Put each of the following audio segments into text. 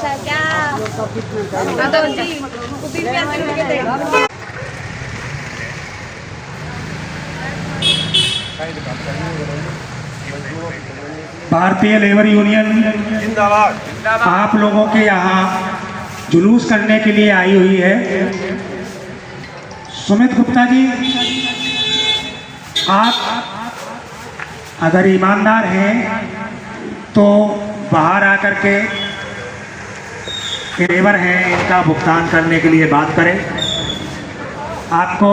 अच्छा क्या भारतीय लेबर यूनियन जिंदाबाद आप लोगों के यहाँ जुलूस करने के लिए आई हुई है। सुमित गुप्ता जी, आप अगर ईमानदार हैं तो बाहर आकर के लेबर हैं इनका भुगतान करने के लिए बात करें। आपको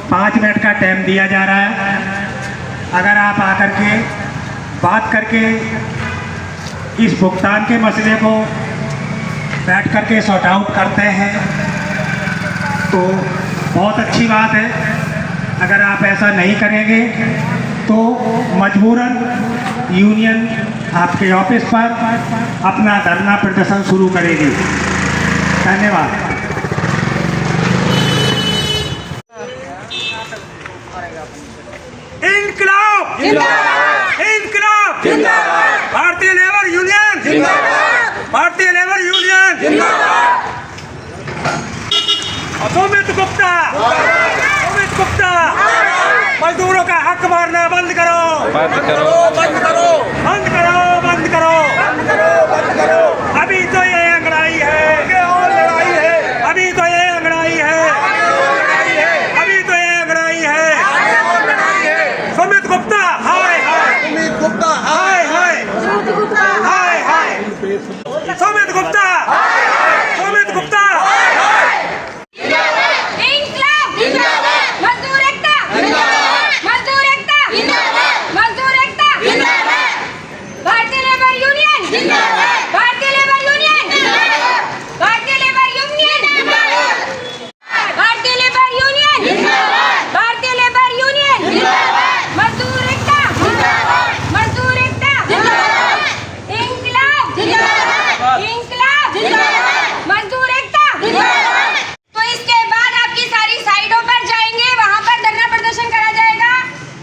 5 मिनट का टाइम दिया जा रहा है। अगर आप आकर के बात करके इस भुगतान के मसले को बैठ करके सॉर्ट आउट करते हैं तो बहुत अच्छी बात है। अगर आप ऐसा नहीं करेंगे तो मजबूरन यूनियन आपके ऑफिस पर अपना धरना प्रदर्शन शुरू करेगी। धन्यवाद। इंकलाब जिंदाबाद, इंकलाब जिंदाबाद, भारतीय लेबर यूनियन जिंदाबाद, भारतीय लेबर यूनियन जिंदाबाद। सुमित गुप्ता, सुमित गुप्ता, मजदूरों का हक मारना बंद करो, बंद करो, बंद करो, बंद करो, बंद करो, बंद करो, बंद करो। अभी तो ये अंगड़ाई है, और लड़ाई है, अभी तो ये अंगड़ाई है, अभी तो ये अंगड़ाई है। सुमित गुप्ता हाय हाय, सुमित गुप्ता हाय हाय, सुमित गुप्ता हाय हाय, सुमित गुप्ता हाय हाय, सुमित गुप्ता हाय हाय। इंकलाब जिंदाबाद, मजदूर एकता जिंदाबाद, मजदूर एकता जिंदाबाद, मजदूर एकता जिंदाबाद, भारतीय लेबर यूनियन जिंदाबाद, भारतीय लेबर यूनियन जिंदाबाद, भारतीय लेबर यूनियन जिंदाबाद, भारतीय लेबर यूनियन जिंदाबाद, भारतीय लेबर यूनियन जिंदाबाद, मजदूर एकता जिंदाबाद, मजदूर एकता जिंदाबाद, इंकलाब जिंदाबाद, इंकलाब जिंदाबाद, मजदूर एकता जिंदाबाद। तो इसके बाद आपकी सारी साइडों पर जाएंगे, वहां पर धरना प्रदर्शन करा जाएगा,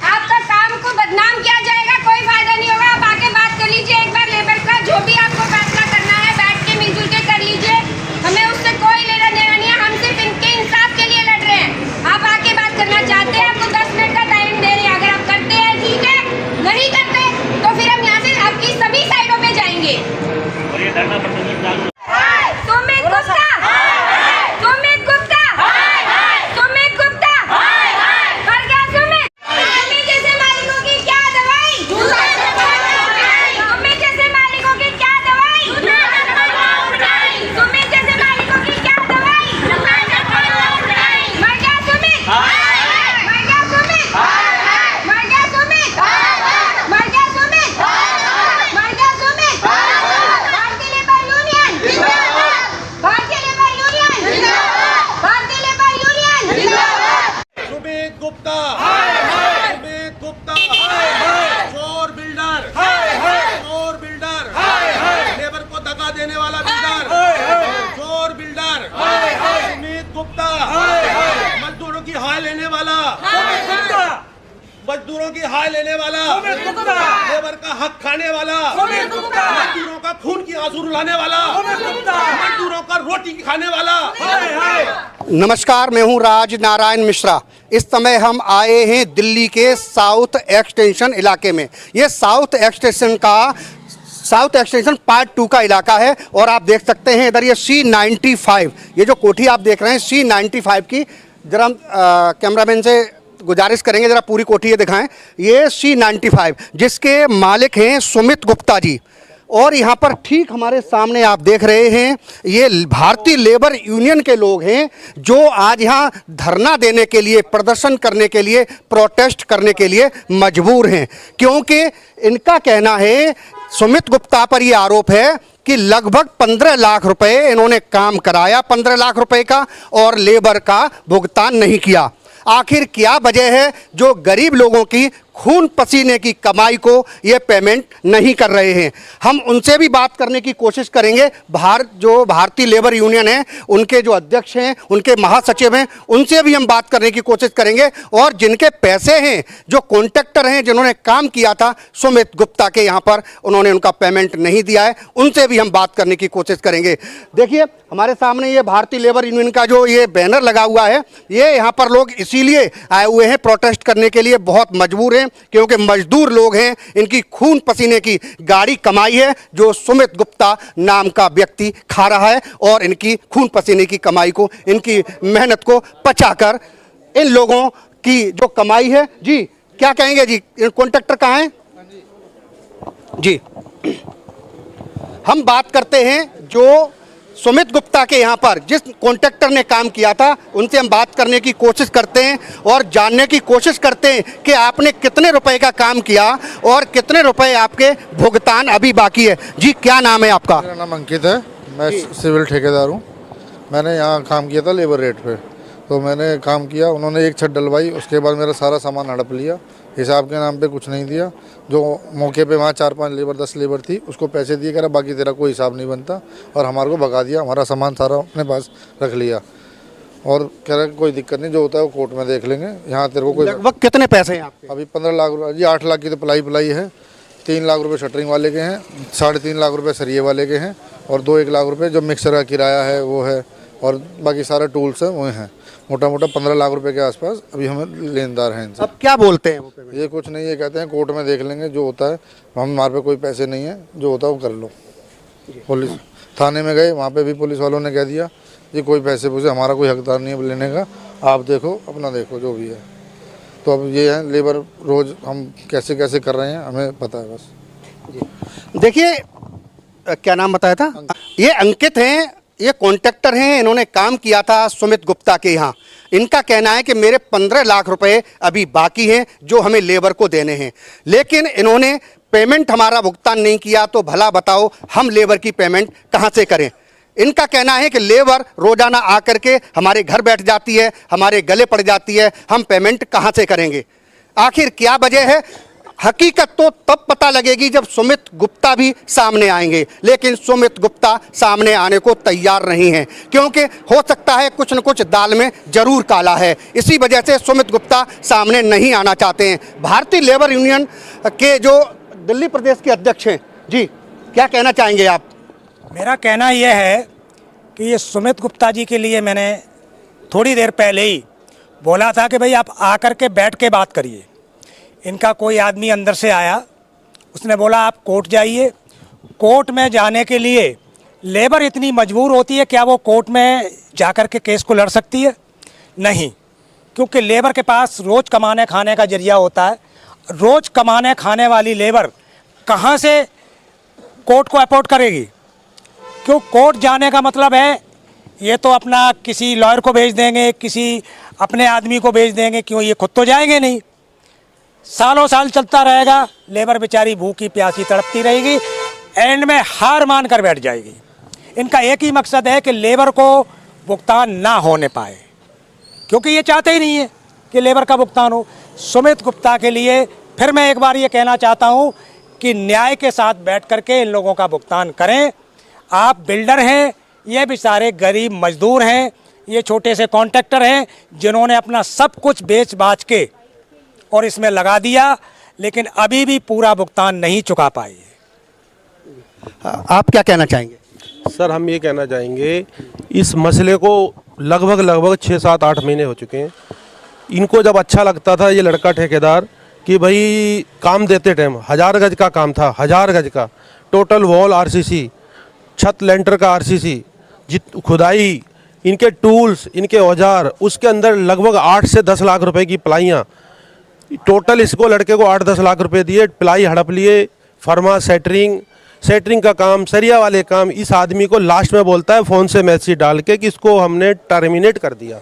आपका काम को बदनाम किया जाएगा, कोई फायदा नहीं होगा। आप आके बात कर लीजिए एक बार लेबर का, जो भी आपको फैसला करना है बैठ के मिलजुल के कर लीजिए, हमें उससे कोई लेना देना नहीं है, हम सिर्फ इनके इंसाफ के लिए लड़ रहे हैं। आप आके बात करना चाहते हैं, आपको 10 मिनट का टाइम दे रहे हैं, अगर आप करते हैं ठीक है, नहीं करते तो फिर हम यहाँ से आपकी सभी साइडों पे जाएंगे। सुमित गुप्ता, सुमित गुप्ता, सुमित गुप्ता, मर गया सुमित। सुमित जैसे मालिकों की क्या दवाई, सुमित जैसे मालिकों की क्या दवाई, सुमित जैसे मालिकों की क्या दवाई। मर गया सुमित, मर गया सुमित, मर गया सुमित, मर गया सुमित, मर गया सुमित। भारतीय लेबर यूनियन जिंदाबाद, भारतीय लेबर यूनियन जिंदाबाद, भारतीय लेबर यूनियन जिंदाबाद। सुमित गुप्ता हाय हाय, सुमित गुप्ता हाय हाय, चोर बिल्डर हाय हाय, चोर बिल्डर हाय हाय, लेबर को धक्का देने वाला बिल्डर हाय हाय, चोर बिल्डर हाय हाय, सुमित गुप्ता हाय हाय, मजदूरों की हाय लेने वाला सुमित गुप्ता, मजदूरों की हाय लेने वाला सुमित गुप्ता, लेबर का हक खाने वाला सुमित गुप्ता, मजदूरों का खून की आंसू रुलाने वाला सुमित गुप्ता, मजदूरों का रोटी खाने वाला हाय हाय। नमस्कार, मैं हूं राज नारायण मिश्रा। इस समय हम आए हैं दिल्ली के साउथ एक्सटेंशन इलाके में। ये साउथ एक्सटेंशन पार्ट 2 का इलाका है और आप देख सकते हैं इधर ये C95, ये जो कोठी आप देख रहे हैं C95 की, जरा हम कैमरामैन से गुजारिश करेंगे जरा पूरी कोठी ये दिखाएं। ये C95 जिसके मालिक हैं सुमित गुप्ता जी, और यहाँ पर ठीक हमारे सामने आप देख रहे हैं ये भारतीय लेबर यूनियन के लोग हैं जो आज यहाँ धरना देने के लिए, प्रदर्शन करने के लिए, प्रोटेस्ट करने के लिए मजबूर हैं, क्योंकि इनका कहना है, सुमित गुप्ता पर ये आरोप है कि लगभग 15 लाख रुपए इन्होंने काम कराया, 15 लाख रुपए का, और लेबर का भुगतान नहीं किया। आखिर क्या वजह है जो गरीब लोगों की खून पसीने की कमाई को ये पेमेंट नहीं कर रहे हैं। हम उनसे भी बात करने की कोशिश करेंगे। जो भारतीय लेबर यूनियन है, उनके जो अध्यक्ष हैं, उनके महासचिव हैं, उनसे भी हम बात करने की कोशिश करेंगे। और जिनके पैसे हैं, जो कॉन्ट्रैक्टर हैं, जिन्होंने काम किया था सुमित गुप्ता के यहाँ पर, उन्होंने उनका पेमेंट नहीं दिया है, उनसे भी हम बात करने की कोशिश करेंगे। देखिए हमारे सामने ये भारतीय लेबर यूनियन का जो ये बैनर लगा हुआ है, ये यहाँ पर लोग इसीलिए आए हुए हैं प्रोटेस्ट करने के लिए, बहुत मजबूर हैं क्योंकि मजदूर लोग हैं, इनकी खून पसीने की गाड़ी कमाई है जो सुमित गुप्ता नाम का व्यक्ति खा रहा है, और इनकी खून पसीने की कमाई को, इनकी मेहनत को पचाकर इन लोगों की जो कमाई है। जी क्या कहेंगे जी, कॉन्ट्रैक्टर कहाँ हैं जी? हम बात करते हैं जो सुमित गुप्ता के यहाँ पर जिस कॉन्ट्रैक्टर ने काम किया था, उनसे हम बात करने की कोशिश करते हैं और जानने की कोशिश करते हैं कि आपने कितने रुपए का काम किया और कितने रुपए आपके भुगतान अभी बाकी है। जी क्या नाम है आपका? मेरा नाम अंकित है, मैं सिविल ठेकेदार हूँ। मैंने यहाँ काम किया था लेबर रेट पे, तो मैंने काम किया, उन्होंने एक छत डलवाई, उसके बाद मेरा सारा सामान हड़प लिया, हिसाब के नाम पे कुछ नहीं दिया। जो मौके पे वहाँ 4-5 लेबर 10 लेबर थी, उसको पैसे दिए, कह रहा बाकी तेरा कोई हिसाब नहीं बनता, और हमारे को भगा दिया, हमारा सामान सारा अपने पास रख लिया, और कह रहा कोई दिक्कत नहीं, जो होता है वो कोर्ट में देख लेंगे, यहाँ तेरे को कोई। लगभग कितने पैसे हैं आपके? अभी 15 लाख रुपये जी, 8 लाख की तो प्लाई है, 3 लाख रुपये शटरिंग वाले के हैं, 3.5 लाख रुपये सरिये वाले के हैं, और 1 लाख रुपये जो मिक्सर का किराया है वो है, और बाकी सारे टूल्स हैं वो हैं। मोटा मोटा 15 लाख रुपए के आसपास अभी हमें लेनदार हैं इनसे। अब क्या बोलते हैं वो पेमेंट? ये कुछ नहीं, ये कहते हैं कोर्ट में देख लेंगे, जो होता है हमारे पे कोई पैसे नहीं है, जो होता है वो कर लो। पुलिस थाने में गए, वहाँ पे भी पुलिस वालों ने कह दिया ये कोई पैसे पूछे, हमारा कोई हकदार नहीं है लेने का, आप देखो अपना देखो जो भी है। तो अब ये है लेबर रोज़ हम कैसे कैसे कर रहे हैं हमें पता है बस। देखिए क्या नाम बताया था? ये अंकित हैं, ये कॉन्ट्रैक्टर हैं, इन्होंने काम किया था सुमित गुप्ता के यहाँ। इनका कहना है कि मेरे 15 लाख रुपए अभी बाकी हैं जो हमें लेबर को देने हैं, लेकिन इन्होंने पेमेंट हमारा भुगतान नहीं किया, तो भला बताओ हम लेबर की पेमेंट कहाँ से करें। इनका कहना है कि लेबर रोजाना आकर के हमारे घर बैठ जाती है, हमारे गले पड़ जाती है, हम पेमेंट कहाँ से करेंगे। आखिर क्या वजह है? हकीकत तो तब पता लगेगी जब सुमित गुप्ता भी सामने आएंगे, लेकिन सुमित गुप्ता सामने आने को तैयार नहीं हैं, क्योंकि हो सकता है कुछ न कुछ दाल में जरूर काला है। इसी वजह से सुमित गुप्ता सामने नहीं आना चाहते हैं। भारतीय लेबर यूनियन के जो दिल्ली प्रदेश के अध्यक्ष हैं, जी क्या कहना चाहेंगे आप? मेरा कहना यह है कि ये सुमित गुप्ता जी के लिए मैंने थोड़ी देर पहले ही बोला था कि भाई आप आकर के बैठ के बात करिए। इनका कोई आदमी अंदर से आया, उसने बोला आप कोर्ट जाइए। कोर्ट में जाने के लिए लेबर इतनी मजबूर होती है, क्या वो कोर्ट में जाकर के केस को लड़ सकती है? नहीं, क्योंकि लेबर के पास रोज़ कमाने खाने का जरिया होता है। रोज़ कमाने खाने वाली लेबर कहाँ से कोर्ट को अफोर्ड करेगी? क्यों कोर्ट जाने का मतलब है ये तो अपना किसी लॉयर को भेज देंगे, किसी अपने आदमी को भेज देंगे, क्यों ये खुद तो जाएंगे नहीं। सालों साल चलता रहेगा, लेबर बेचारी भूखी प्यासी तड़पती रहेगी, एंड में हार मान कर बैठ जाएगी। इनका एक ही मकसद है कि लेबर को भुगतान ना होने पाए, क्योंकि ये चाहते ही नहीं है कि लेबर का भुगतान हो। सुमित गुप्ता के लिए फिर मैं एक बार ये कहना चाहता हूँ कि न्याय के साथ बैठ कर के इन लोगों का भुगतान करें। आप बिल्डर हैं, ये बेचारे गरीब मजदूर हैं, ये छोटे से कॉन्ट्रैक्टर हैं जिन्होंने अपना सब कुछ बेच बाच के और इसमें लगा दिया, लेकिन अभी भी पूरा भुगतान नहीं चुका पाए। आप क्या कहना चाहेंगे? सर हम ये कहना चाहेंगे, इस मसले को लगभग 6-7-8 महीने हो चुके हैं। इनको जब अच्छा लगता था ये लड़का ठेकेदार कि भाई काम देते टाइम 1000 गज का काम था, 1000 गज का टोटल वॉल आरसीसी, छत लेंटर का आरसीसी, खुदाई, इनके टूल्स, इनके औजार, उसके अंदर लगभग 8 से 10 लाख रुपए की प्लाइयाँ, टोटल इसको लड़के को 8-10 लाख रुपए दिए, प्लाई हड़प लिए, फर्मा सेटरिंग का काम, सरिया वाले काम। इस आदमी को लास्ट में बोलता है फ़ोन से मैसेज डाल के कि इसको हमने टर्मिनेट कर दिया,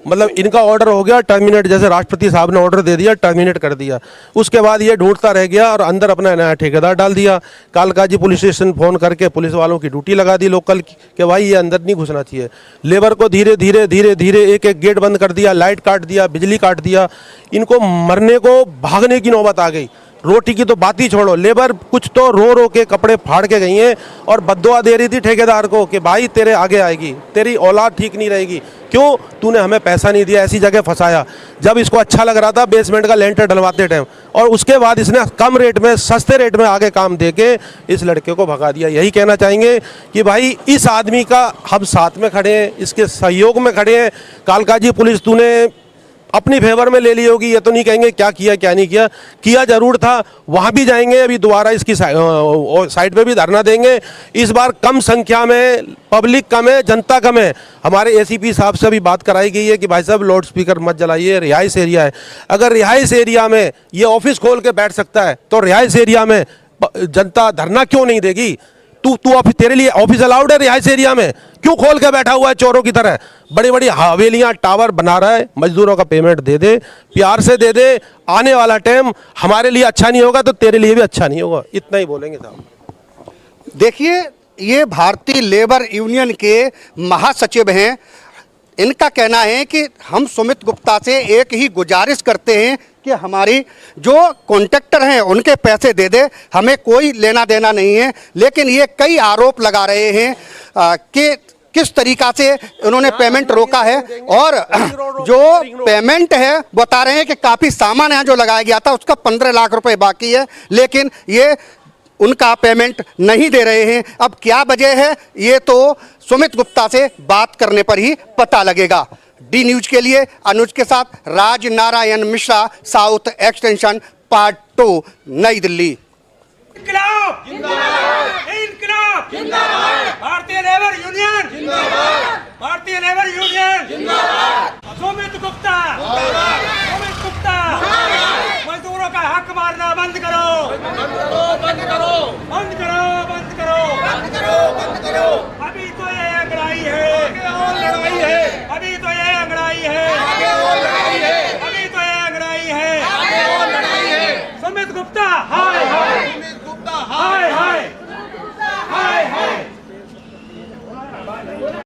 मतलब इनका ऑर्डर हो गया टर्मिनेट, जैसे राष्ट्रपति साहब ने ऑर्डर दे दिया टर्मिनेट कर दिया। उसके बाद ये ढूंढता रह गया और अंदर अपना नया ठेकेदार डाल दिया। कालकाजी पुलिस स्टेशन फ़ोन करके पुलिस वालों की ड्यूटी लगा दी लोकल की कि भाई ये अंदर नहीं घुसना चाहिए। लेबर को धीरे धीरे धीरे धीरे एक एक गेट बंद कर दिया, लाइट काट दिया, बिजली काट दिया। इनको मरने को भागने की नौबत आ गई। रोटी की तो बात ही छोड़ो, लेबर कुछ तो रो रो के कपड़े फाड़ के गई हैं और बद्दुआ दे रही थी ठेकेदार को कि भाई तेरे आगे आएगी, तेरी औलाद ठीक नहीं रहेगी, क्यों तूने हमें पैसा नहीं दिया, ऐसी जगह फंसाया। जब इसको अच्छा लग रहा था बेसमेंट का लेंटर डलवाते टाइम, और उसके बाद इसने कम रेट में सस्ते रेट में आगे काम दे के इस लड़के को भगा दिया। यही कहना चाहेंगे कि भाई इस आदमी का हम साथ में खड़े हैं, इसके सहयोग में खड़े हैं। कालकाजी पुलिस तूने अपनी फेवर में ले ली होगी, ये तो नहीं कहेंगे क्या किया क्या नहीं किया, किया जरूर था। वहाँ भी जाएंगे, अभी दोबारा इसकी साइड पे भी धरना देंगे। इस बार कम संख्या में, पब्लिक कम है, जनता कम है। हमारे एसीपी साहब से भी बात कराई गई है कि भाई साहब लाउड स्पीकर मत जलाइए, रिहाइश एरिया है। अगर रिहाइश एरिया में ये ऑफिस खोल के बैठ सकता है तो रिहाइश एरिया में जनता धरना क्यों नहीं देगी? तू ऑफिस, तेरे लिए ऑफिस अलाउड है रिहाइश एरिया में? क्यों खोल के बैठा हुआ है चोरों की तरह? बड़ी बड़ी हवेलियां, टावर बना रहा है। मजदूरों का पेमेंट दे दे, प्यार से दे दे। आने वाला टाइम हमारे लिए अच्छा नहीं होगा तो तेरे लिए भी अच्छा नहीं होगा। इतना ही बोलेंगे साहब। देखिए, ये भारतीय लेबर यूनियन के महासचिव हैं। इनका कहना है कि हम सुमित गुप्ता से एक ही गुजारिश करते हैं कि हमारी जो कॉन्ट्रैक्टर हैं उनके पैसे दे दे, हमें कोई लेना देना नहीं है। लेकिन ये कई आरोप लगा रहे हैं कि किस तरीका से उन्होंने पेमेंट रोका है, और जो पेमेंट है बता रहे हैं कि काफ़ी सामान है जो लगाया गया था उसका 15 लाख रुपए बाकी है, लेकिन ये उनका पेमेंट नहीं दे रहे हैं। अब क्या वजह है ये तो सुमित गुप्ता से बात करने पर ही पता लगेगा। डी न्यूज के लिए अनुज के साथ Raj Narayan Mishra, South Extension part 2, नई दिल्ली। इनकलाब जिंदाबाद, इनकलाब जिंदाबाद, भारतीय लेबर यूनियन जिंदाबाद, भारतीय लेबर यूनियन जिंदाबाद, सुमित गुप्ता जिंदाबाद, सुमित गुप्ता जिंदाबाद, मजदूरों का हक मारना बंद करो, बंद करो, बंद करो, बंद करो, बंद करो, बंद करो, बंद करो। अभी तो ये अंगड़ाई है, आगे और लड़ाई है, अभी तो ये अंगड़ाई है, आगे और लड़ाई है, अभी तो ये अंगड़ाई है, आगे और लड़ाई है। सुमित गुप्ता हाय हाय, हाय हाय, हाय हाय।